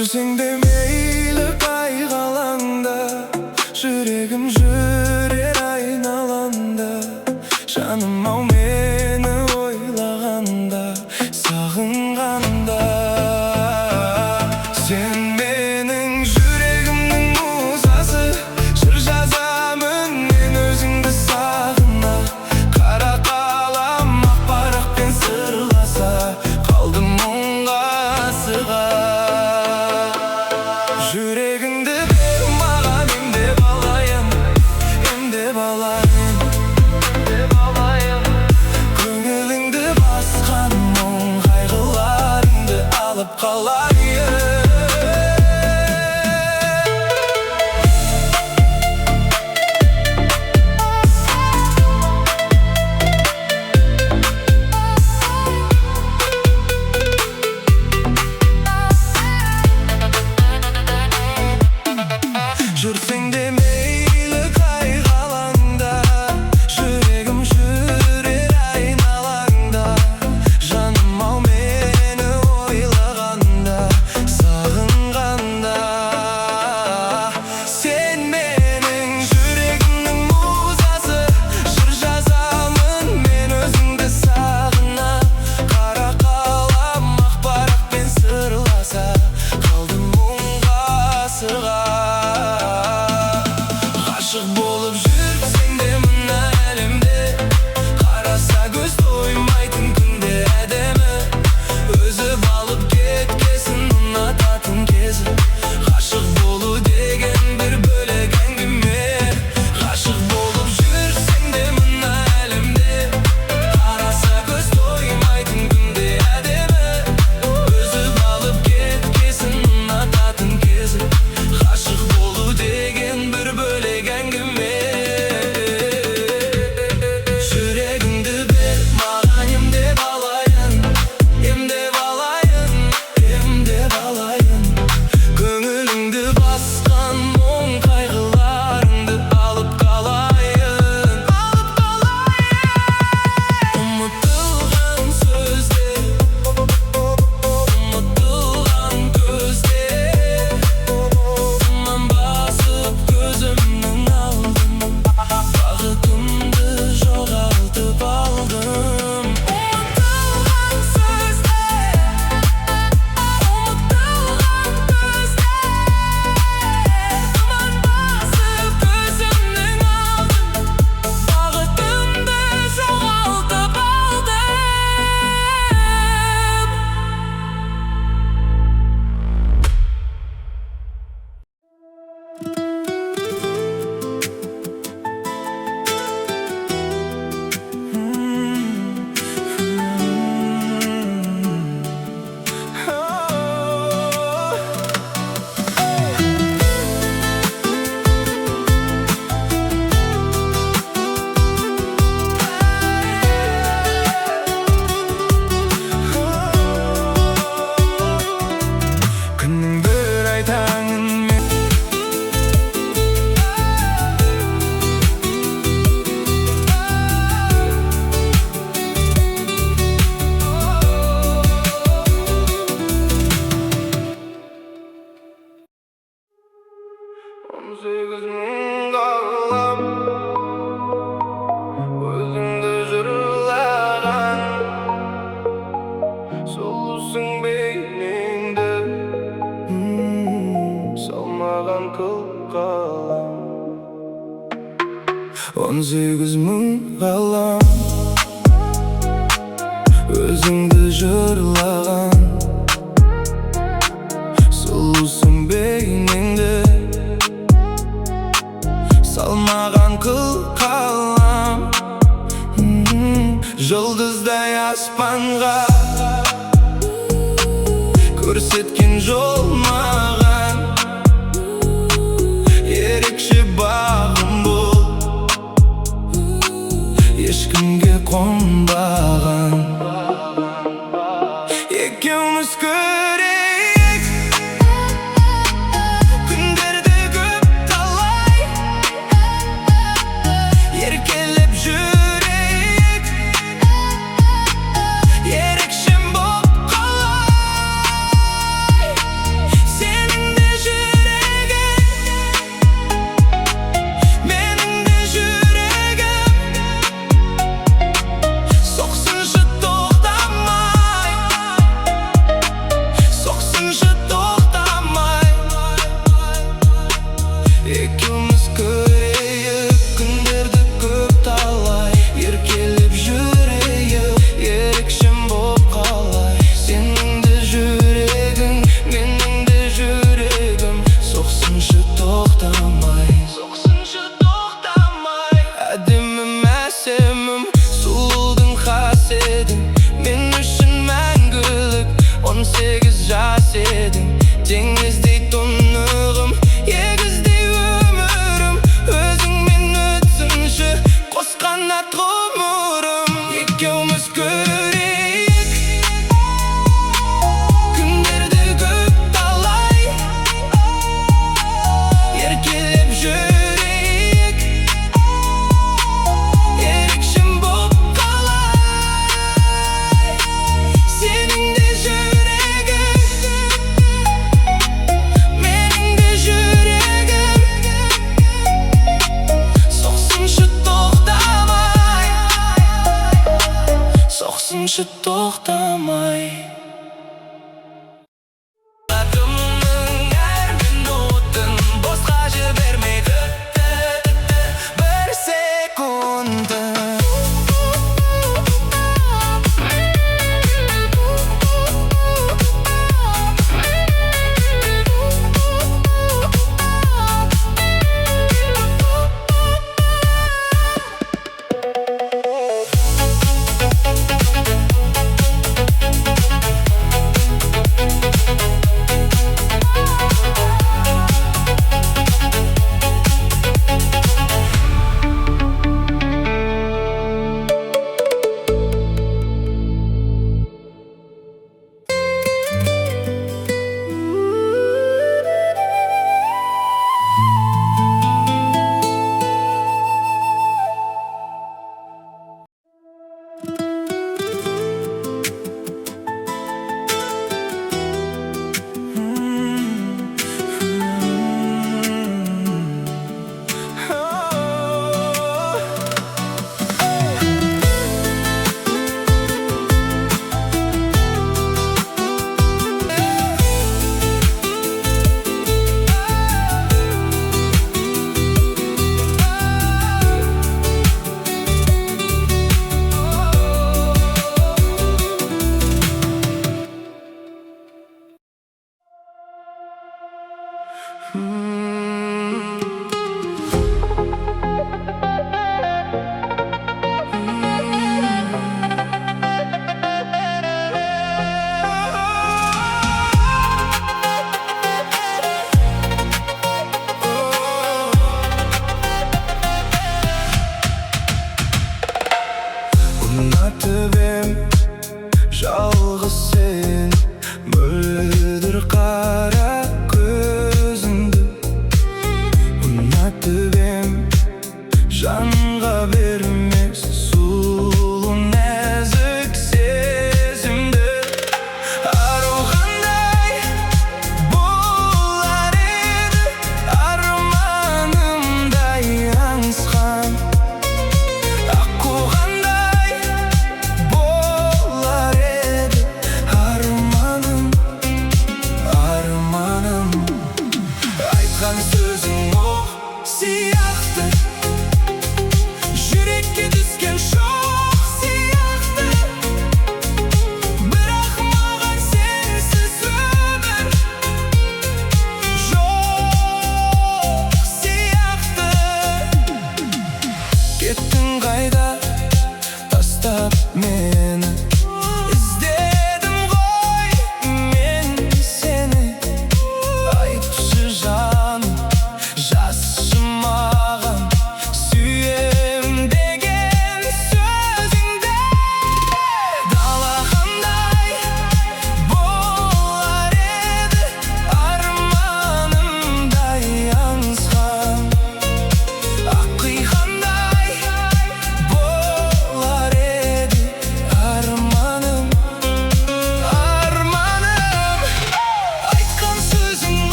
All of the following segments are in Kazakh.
Жүрсең де мейлі қай ғаламда, жүрегім жүрер айналаңда. Жаным-ау мені ойлағанда, сағынғанда. Сен менің жүрегімнің мұзасы, жыр жазамын мен өзіңді сағына. Қара қалам ақ парақпен сырласа, қалдым мұңға асыға. Жүрегіңді бер маған, емдеп алайын, емдеп алайын. Көңіліңді басқан мұң қайғыларыңды алып қалайын. Жүрсең де мейлі қай ғаламда, жүрегім жүрер айналаңда. Жаным-ау мені ойлағанда, сағынғанда. Сен менің жүрегімнің мұзасы, жыр жазамын мен өзіңді сағына. Қара қалам ақ парақпен сырласа, қалдым мұңға асыға. Ғашық болып жүрсең де мына әлемде, қараса көз тоймайтын күнде әдемі. Өзіп алып кеткесін ұнататын кезі. Ғашық болу деген бір бөлек әңгіме. Ғашық болып жүрсең де мына әлемде, қараса көз тоймайтын күнде әдемі. Өзіп алып кеткесін ұнататын кезі. Ғашық болу деген бір бөлек әңгіме. Жүрегіңді бер маған, емдеп алайын, емдеп алайын, емдеп алайын. Көңіліңді басқан мұң қайғыларыңды алып қалайын, алып қалайын. Ұмытылған сөздер, ұмытылған көздер, тұман басып көзімнің алдын, бақытымды жоғалтып алдым. Ұмытылған сөздер, ұмытылған көздер, тұман басып көзімнің алдын, бақытымды жоғалтып алдым. Күннің бір ай таңын мен он сегіз мың ғалам өзіңді жырлаған. Сұлусың бейнеңді салмаған қылқалам. 18 мың ғалам өзіңді жырлаған. Сұлусың бейнеңді салмаған қылқалам. Жұлдыздай аспанға көрсеткен жол маған. Ерекше бағым бұл, ешкімге қонбаған. Екеуміз көрейік күндерді көп талай, еркелеп жүрейік ерекше боп қалай. Сен Теңіздей тұнығым, егіздей өмірім, өзіңмен өтсінші қос қанат ғұмырым. Екеуміз көрейік күндерді көк талай, еркелеп жүрейік ерекшем боп қалай. Сенің де жүрегің, менің де жүрегім, соқсыншы тоқтамай, соқсыншы тоқтамай. Атымның әр минутын босқа жібермейді бір секунды. Ұнатып жалғыз сен, мөлдір қара көзіңді. Ұнатып жанға бермес сұлу нәзік сезімді. Ару қандай болар еді арманымдай аңсқан, аққу қандай болар еді арманым, арманым.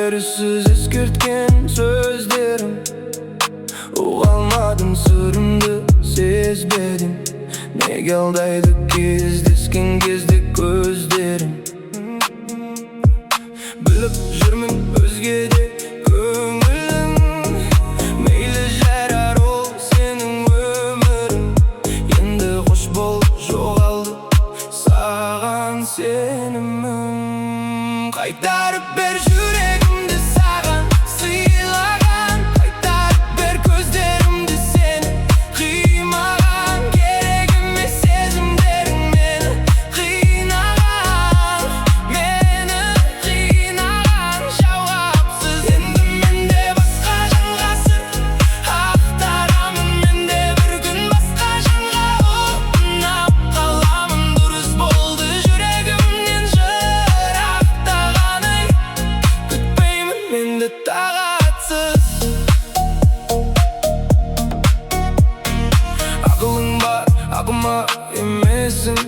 Беріссіз ескерткен сөздерім, ұға алмадым сырымды сезбедім. Неге алдайды кездескен кезде көздерім? Біліп жүрмін өзгеде көңілің, мейлі жарар ол сенің өмірің. Енді қош бол, жоғалды саған сенімім. Қайтарып бер жүрегімді саған сыйлаған, қайтарып бер көздерімді сені қимаған. Керек емес сезімдерің мені қинаған, мені қинаған. Жауапсыз енді менде басқа жанға сыр ақтарамын. Менде бір күн басқа жанға ұнап қаламын. Дұрыс болды жүрегімнен жырақтағаны, күтпеймін менде тағатсыз. Ақылың бар, ақыма емессің.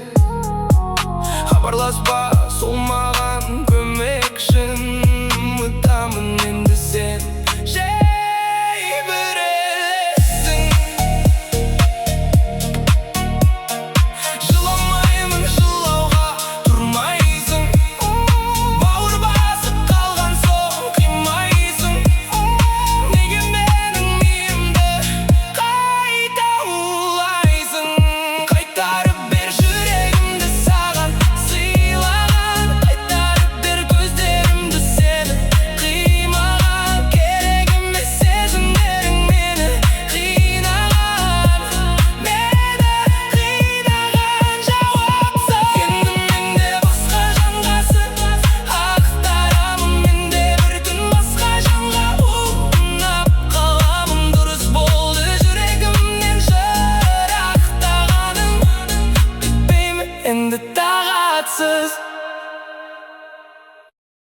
Хабарласпа